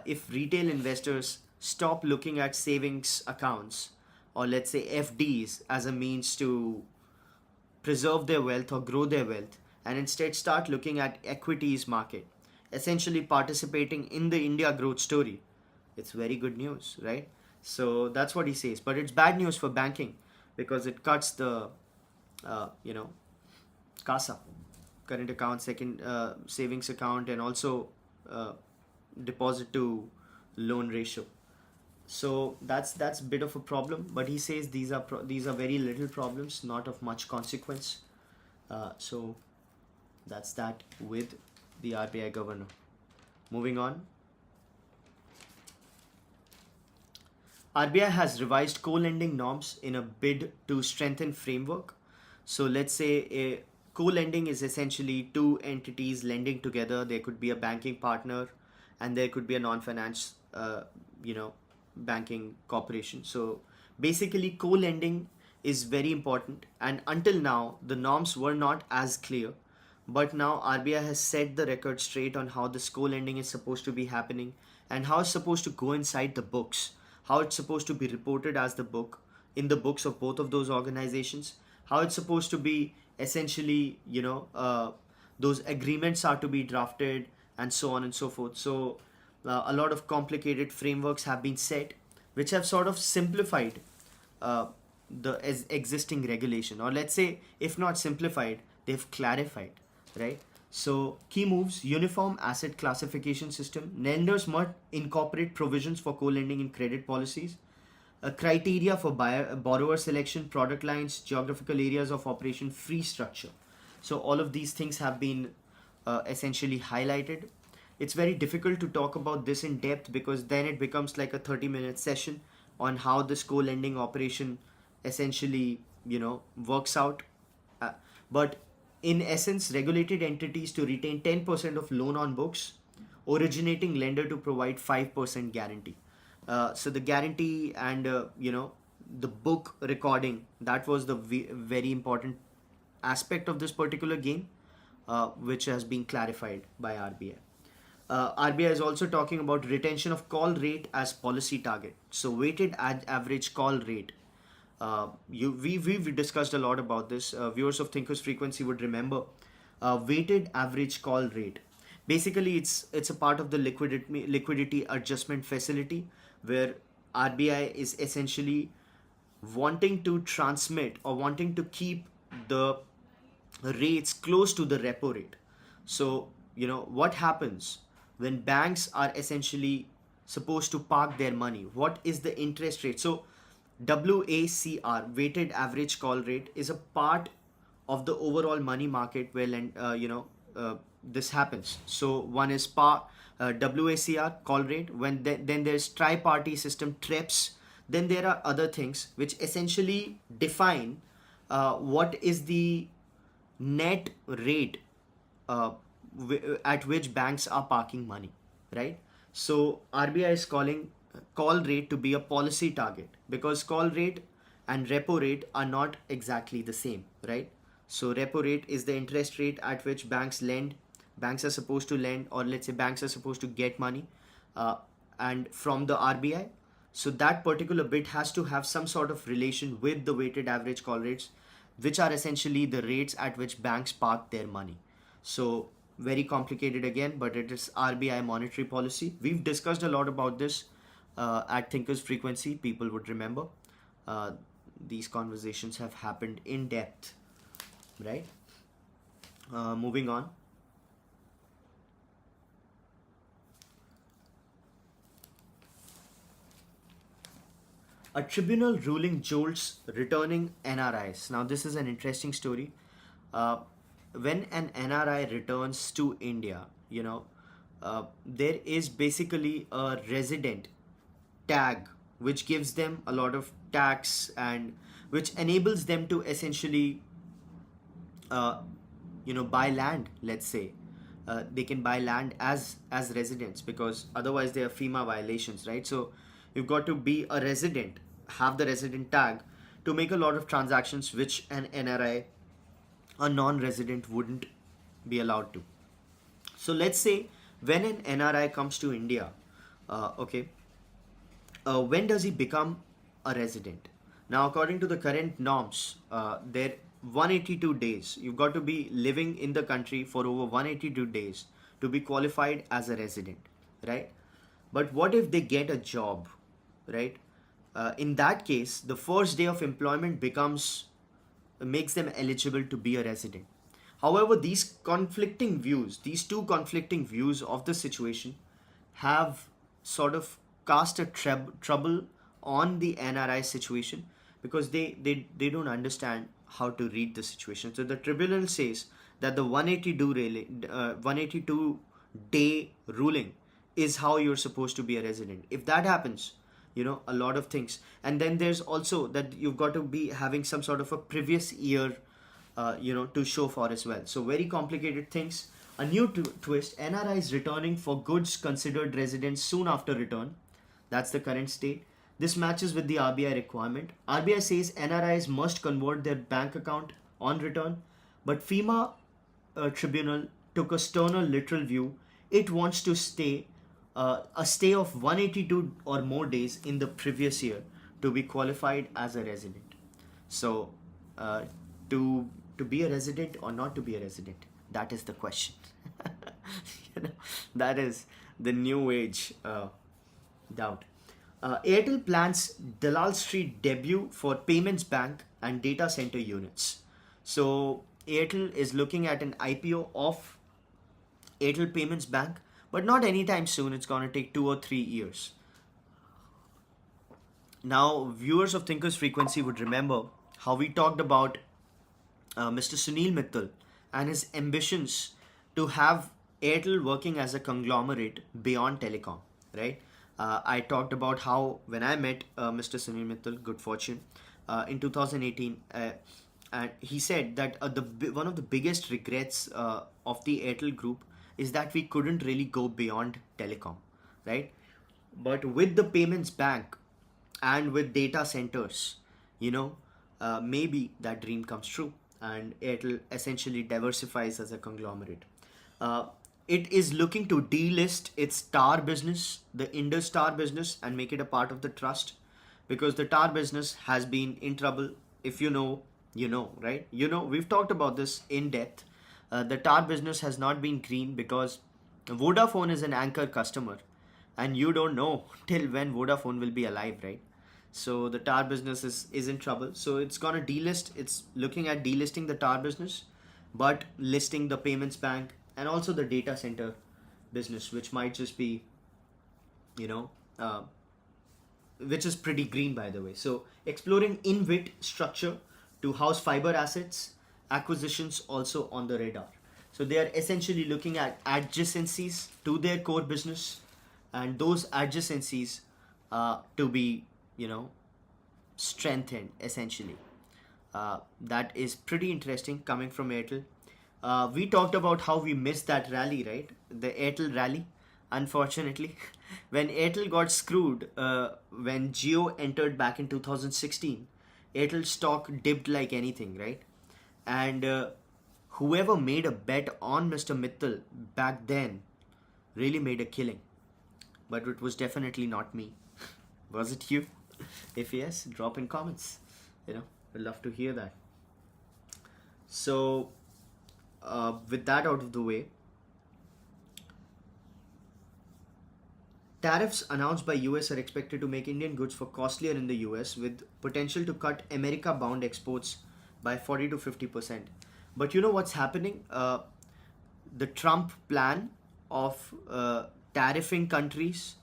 S1: If retail investors stop looking at savings accounts, or let's say FDs, as a means to preserve their wealth or grow their wealth, and instead start looking at equities market, essentially participating in the India growth story, it's very good news, right? So that's what he says. But it's bad news for banking, because it cuts the you know, CASA, current account, second savings account, and also uh, deposit to loan ratio. So that's a bit of a problem. But he says these are very little problems, not of much consequence. So that's that with the RBI governor. Moving on, RBI has revised co-lending norms in a bid to strengthen framework. So let's say a co-lending is essentially two entities lending together. There could be a banking partner, and there could be a non-finance, you know, banking corporation. So basically, co-lending is very important. And until now, the norms were not as clear. But now RBI has set the record straight on how this co-lending is supposed to be happening, and how it's supposed to go inside the books, how it's supposed to be reported as the book in the books of both of those organizations, how it's supposed to be essentially, those agreements are to be drafted, and so on and so forth. So a lot of complicated frameworks have been set, which have sort of simplified uh, the existing regulation, or let's say, if not simplified, they've clarified, right? So key moves: uniform asset classification system. Lenders must incorporate provisions for co-lending in credit policies. A criteria for borrower selection, product lines, geographical areas of operation, free structure. So all of these things have been essentially highlighted. It's very difficult to talk about this in depth, because then it becomes like a 30-minute session on how this co-lending operation essentially, works out. Uh, but in essence, regulated entities to retain 10% of loan on books, originating lender to provide 5% guarantee. So the guarantee and the book recording, that was the very important aspect of this particular game, which has been clarified by RBI. RBI is also talking about retention of call rate as policy target. So weighted average call rate. We've discussed a lot about this. Viewers of Thinkers Frequency would remember weighted average call rate. Basically, it's a part of the liquidity adjustment facility, where RBI is essentially wanting to transmit, or wanting to keep the rates close to the repo rate. So, what happens when banks are essentially supposed to park their money? What is the interest rate? So, WACR, weighted average call rate, is a part of the overall money market where this happens. So one is WACR call rate. Then there's tri-party system, TREPS. Then there are other things which essentially define what is the net rate at which banks are parking money, right? So RBI is calling call rate to be a policy target, because call rate and repo rate are not exactly the same, right? So repo rate is the interest rate at which banks are supposed to lend, or let's say banks are supposed to get money, and from the RBI. So that particular bit has to have some sort of relation with the weighted average call rates, which are essentially the rates at which banks park their money. So very complicated again, but it is RBI monetary policy. We've discussed a lot about this at Thinkers Frequency. People would remember. Uh, these conversations have happened in depth, right? Moving on. A tribunal ruling jolts returning NRIs. Now, this is an interesting story. Uh, when an NRI returns to India, there is basically a resident tag which gives them a lot of tax and which enables them to essentially uh, buy land. Let's say they can buy land as residents, because otherwise they are FEMA violations, right? So you've got to be a resident, have the resident tag to make a lot of transactions which an NRI, a non-resident, wouldn't be allowed to. So let's say when an NRI comes to India, okay, when does he become a resident? Now, according to the current norms, there 182 days. You've got to be living in the country for over 182 days to be qualified as a resident, right? But what if they get a job, right? In that case, the first day of employment becomes makes them eligible to be a resident. However, these two conflicting views of the situation have sort of cast a trouble on the NRI situation, because they don't understand how to read the situation. So the tribunal says that the 182 day ruling is how you're supposed to be a resident. If that happens, a lot of things. And then there's also that you've got to be having some sort of a previous year to show for as well. So very complicated things. A new twist: NRIs returning for goods considered residents soon after return. That's the current state. This matches with the RBI requirement. RBI says NRIs must convert their bank account on return, but FEMA tribunal took a sterner literal view. It wants to stay a stay of 182 or more days in the previous year to be qualified as a resident. So, to be a resident or not to be a resident, that is the question. That is the new age doubt. Airtel plans Dalal Street debut for payments bank and data center units. So Airtel is looking at an IPO of Airtel Payments Bank, but not anytime soon. It's going to take 2 or 3 years. Now, viewers of Thinkers Frequency would remember how we talked about Mr. Sunil Mittal and his ambitions to have Airtel working as a conglomerate beyond telecom, right? I talked about how when I met Mr. Sunil Mittal, good fortune, in 2018, and he said that one of the biggest regrets of the Airtel group is that we couldn't really go beyond telecom, right? But with the payments bank and with data centers, maybe that dream comes true and Airtel essentially diversifies as a conglomerate. Uh, it is looking to delist its tower business, the Indus tower business, and make it a part of the trust, because the tower business has been in trouble. If right? We've talked about this in depth. The tower business has not been green because Vodafone is an anchor customer, and you don't know till when Vodafone will be alive, right? So the tower business is in trouble. So it's gonna delist. It's looking at delisting the tower business, but listing the payments bank and also the data center business, which might just be, which is pretty green, by the way. So exploring InVIT structure to house fiber assets, acquisitions also on the radar. So they are essentially looking at adjacencies to their core business, and those adjacencies to be, strengthened essentially. That is pretty interesting coming from Airtel. We talked about how we missed that rally, right? The Airtel rally. Unfortunately, when Airtel got screwed, when Jio entered back in 2016, Airtel stock dipped like anything, right? And whoever made a bet on Mr. Mittal back then really made a killing. But it was definitely not me. Was it you? If yes, drop in comments. I'd love to hear that. So with that out of the way, tariffs announced by US are expected to make Indian goods for costlier in the US, with potential to cut America bound exports by 40 to 50%. But you know what's happening? The Trump plan of tariffing countries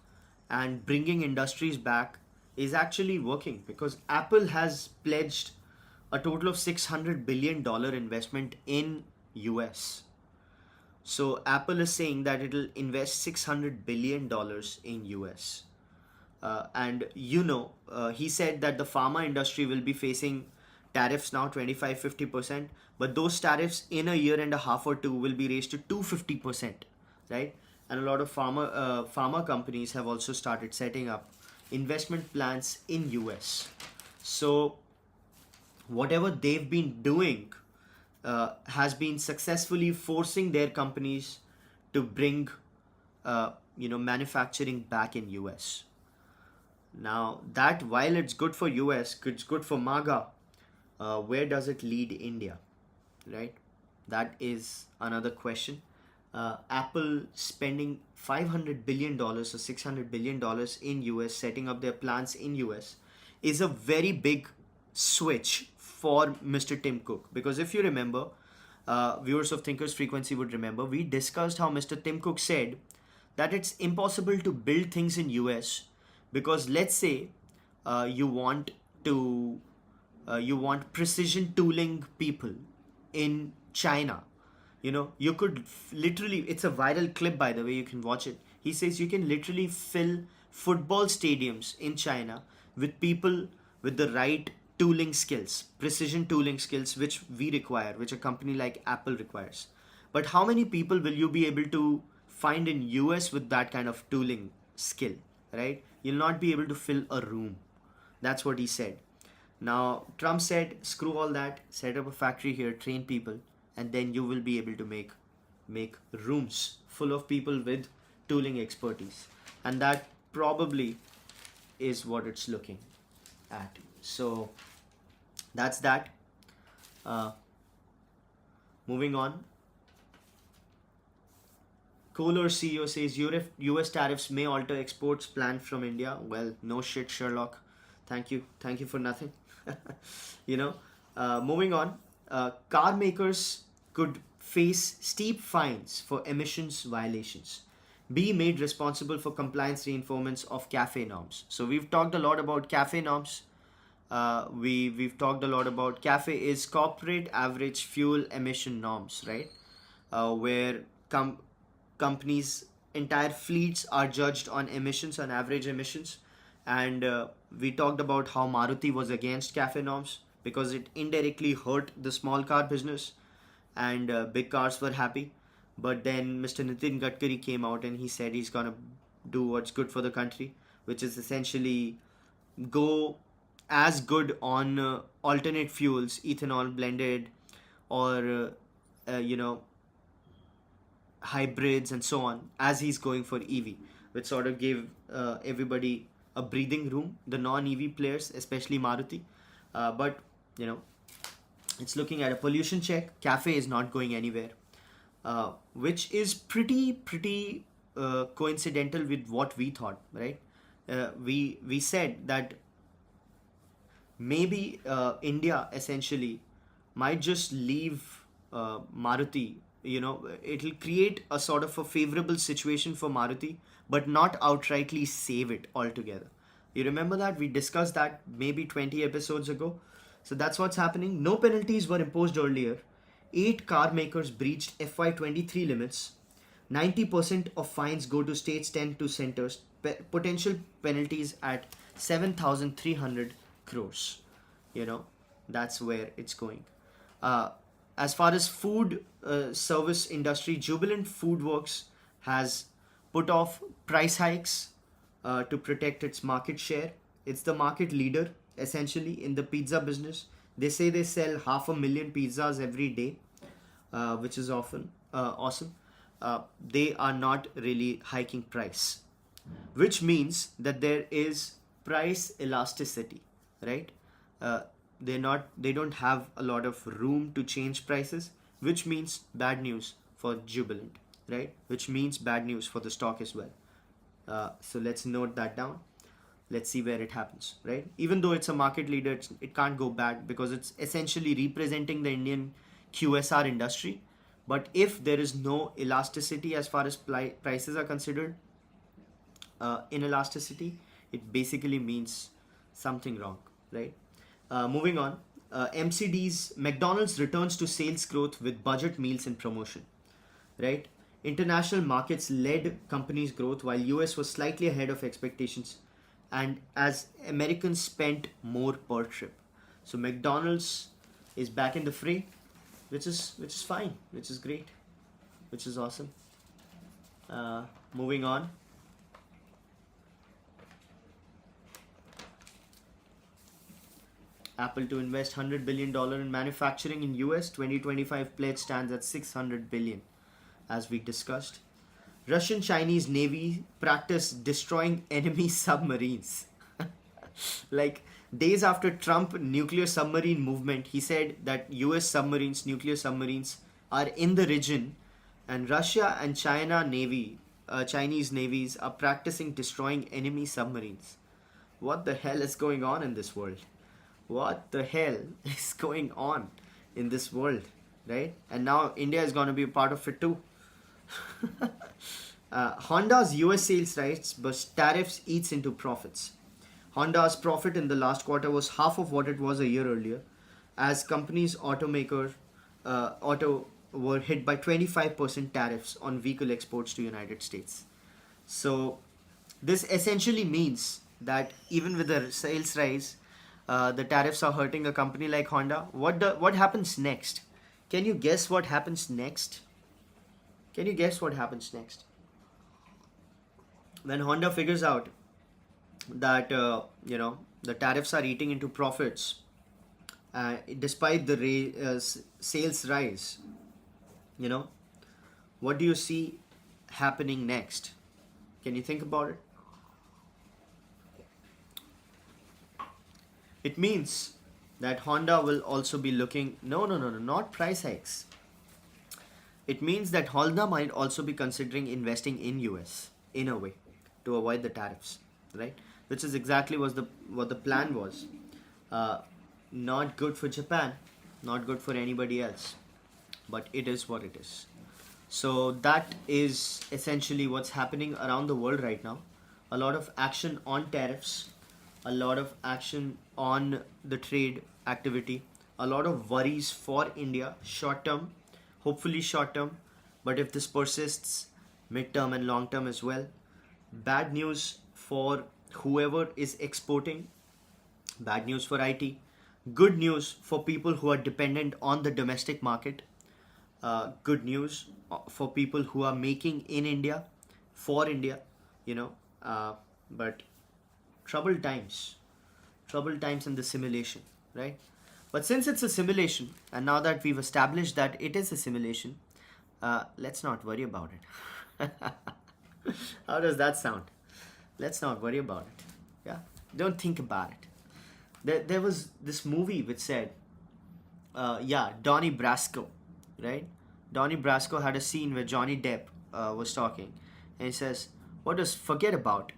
S1: and bringing industries back is actually working, because Apple has pledged a total of $600 billion investment in US. So Apple is saying that it'll invest $600 billion in US. And he said that the pharma industry will be facing tariffs now 25-50%, but those tariffs in a year and a half or two will be raised to 250%, right? And a lot of pharma companies have also started setting up investment plans in US. So whatever they've been doing has been successfully forcing their companies to bring manufacturing back in US. Now, that while it's good for US, it's good for MAGA, where does it lead India, right? That is another question. Apple spending $500 billion or $600 billion in US, setting up their plants in US, is a very big switch for Mr. Tim Cook. Because if you remember, viewers of Thinkers Frequency would remember, we discussed how Mr. Tim Cook said that it's impossible to build things in US, because let's say you want precision tooling people in China. You could literally, it's a viral clip, by the way, you can watch it. He says you can literally fill football stadiums in China with people with the right tooling skills, precision tooling skills, which we require, which a company like Apple requires. But how many people will you be able to find in US with that kind of tooling skill, right? You'll not be able to fill a room. That's what he said. Now, Trump said, screw all that, set up a factory here, train people, and then you will be able to make rooms full of people with tooling expertise. And that probably is what it's looking at. So that's that. Moving on. Kohler CEO says US tariffs may alter exports planned from India. Well, no shit, Sherlock. Thank you for nothing. Moving on. Car makers could face steep fines for emissions violations. Be made responsible for compliance reinforcements of CAFE norms. So we've talked a lot about CAFE norms. We've talked a lot about CAFE is corporate average fuel emission norms, right? Where companies' entire fleets are judged on emissions, on average emissions. And we talked about how Maruti was against CAFE norms because it indirectly hurt the small car business, and big cars were happy. But then Mr. Nitin Gadkari came out and he said he's gonna do what's good for the country, which is essentially go as good on alternate fuels, ethanol blended, or hybrids and so on, as he's going for EV, which sort of gave everybody a breathing room, the non-EV players, especially Maruti. But it's looking at a pollution check. CAFE is not going anywhere, which is pretty coincidental with what we thought, right? We said that maybe India essentially might just leave Maruti. It'll create a sort of a favorable situation for Maruti, but not outrightly save it altogether. You remember that? We discussed that maybe 20 episodes ago. So that's what's happening. No penalties were imposed earlier. 8 car makers breached FY23 limits. 90% of fines go to states, 10 to centers. Potential penalties at 7,300 crores. That's where it's going. As far as food service industry, Jubilant Foodworks has put off price hikes to protect its market share. It's the market leader essentially in the pizza business. They say they sell 500,000 pizzas every day, which is awesome. They are not really hiking price, which means that there is price elasticity, right? They don't have a lot of room to change prices, which means bad news for Jubilant, right? Which means bad news for the stock as well. So let's note that down. Let's see where it happens, right? Even though it's a market leader, it can't go bad because it's essentially representing the Indian QSR industry. But if there is no elasticity as far as prices are considered, inelasticity, it basically means something wrong, right? Moving on, MCD's McDonald's returns to sales growth with budget meals in promotion, right? International markets led companies' growth while US was slightly ahead of expectations, and as Americans spent more per trip. So McDonald's is back in the fray, which is fine, which is great, which is awesome. Moving on. Apple to invest $100 billion in manufacturing in US. 2025 pledge stands at $600 billion, as we discussed. Russian Chinese Navy practice destroying enemy submarines. Like days after Trump nuclear submarine movement, he said that US submarines, nuclear submarines, are in the region, and Russia and Chinese navies are practicing destroying enemy submarines. What the hell is going on in this world? What the hell is going on in this world, right? And now India is going to be a part of it too. Honda's US sales rise, but tariffs eats into profits. Honda's profit in the last quarter was half of what it was a year earlier, as companies auto were hit by 25% tariffs on vehicle exports to United States. So this essentially means that even with the sales rise, the tariffs are hurting a company like Honda. What happens next? Can you guess what happens next? Can you guess what happens next? When Honda figures out that the tariffs are eating into profits, despite the sales rise, what do you see happening next? Can you think about it? It means that Honda will also be looking, no, not price hikes. It means that Honda might also be considering investing in US in a way to avoid the tariffs, right? Which is exactly what the plan was. Not good for Japan, not good for anybody else, but it is what it is. So that is essentially what's happening around the world right now. A lot of action on tariffs, a lot of action on the trade activity, a lot of worries for India short term, hopefully short term, but if this persists, mid-term and long term as well. Bad news for whoever is exporting, bad news for IT, good news for people who are dependent on the domestic market, good news for people who are making in India, for India, but troubled times in the simulation, right? But since it's a simulation, and now that we've established that it is a simulation, let's not worry about it. How does that sound? Let's not worry about it. Yeah, don't think about it. There was this movie which said, Donnie Brasco, right? Donnie Brasco had a scene where Johnny Depp was talking, and he says, "What does forget about?"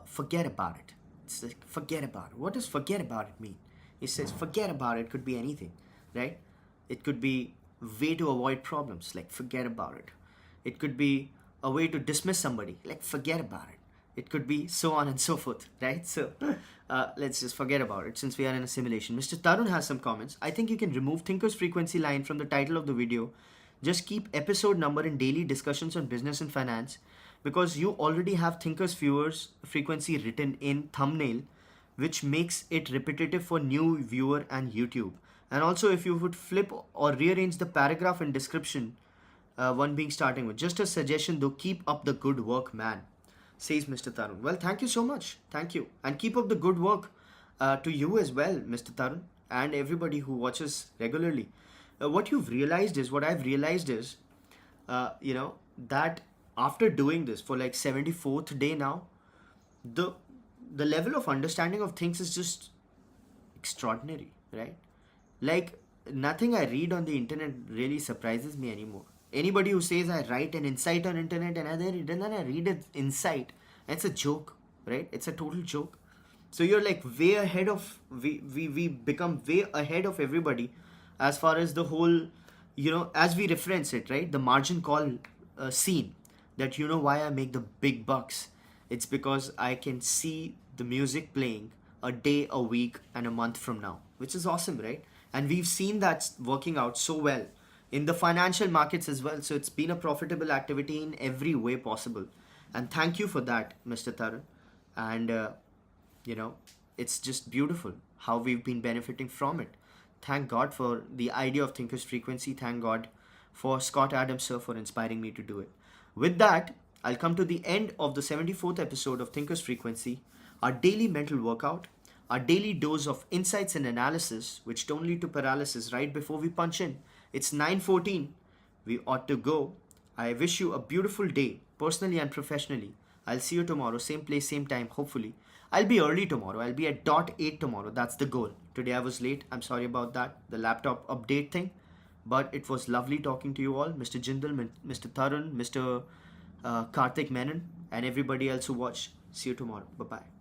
S1: Forget about it. It's like, forget about it. What does forget about it mean? He says, forget about it could be anything, right? It could be a way to avoid problems, like forget about it. It could be a way to dismiss somebody, like forget about it. It could be so on and so forth, right? So let's just forget about it since we are in a simulation. Mr. Tarun has some comments. I think you can remove Thinker's frequency line from the title of the video. Just keep episode number and daily discussions on business and finance, because you already have Thinker's viewers frequency written in thumbnail, which makes it repetitive for new viewer and YouTube. And also, if you would flip or rearrange the paragraph and description, one being starting with. Just a suggestion though, keep up the good work, man, says Mr. Tarun. Well, thank you so much. Thank you. And keep up the good work to you as well, Mr. Tarun, and everybody who watches regularly. What I've realized is, that after doing this for like 74th day now, the level of understanding of things is just extraordinary, right? Like, nothing I read on the internet really surprises me anymore. Anybody who says I write an insight on internet and then I read an insight, it's a joke, right? It's a total joke. So you're like way ahead of we become way ahead of everybody as far as the whole, as we reference it, right? The margin call scene, that why I make the big bucks. It's because I can see the music playing a day, a week, and a month from now, which is awesome, right? And we've seen that working out so well in the financial markets as well. So it's been a profitable activity in every way possible. And thank you for that, Mr. Tarun. And you know it's just beautiful how we've been benefiting from it. Thank God for the idea of Thinker's Frequency. Thank God for Scott Adams, sir, for inspiring me to do it. With that, I'll come to the end of the 74th episode of Thinker's Frequency, our daily mental workout, our daily dose of insights and analysis, which don't lead to paralysis right before we punch in. It's 9:14. We ought to go. I wish you a beautiful day, personally and professionally. I'll see you tomorrow, same place, same time, hopefully. I'll be early tomorrow. I'll be at dot 8 tomorrow. That's the goal. Today I was late. I'm sorry about that. The laptop update thing. But it was lovely talking to you all. Mr. Jindal, Mr. Tarun, Mr. Karthik Menon, and everybody else who watched. See you tomorrow. Bye-bye.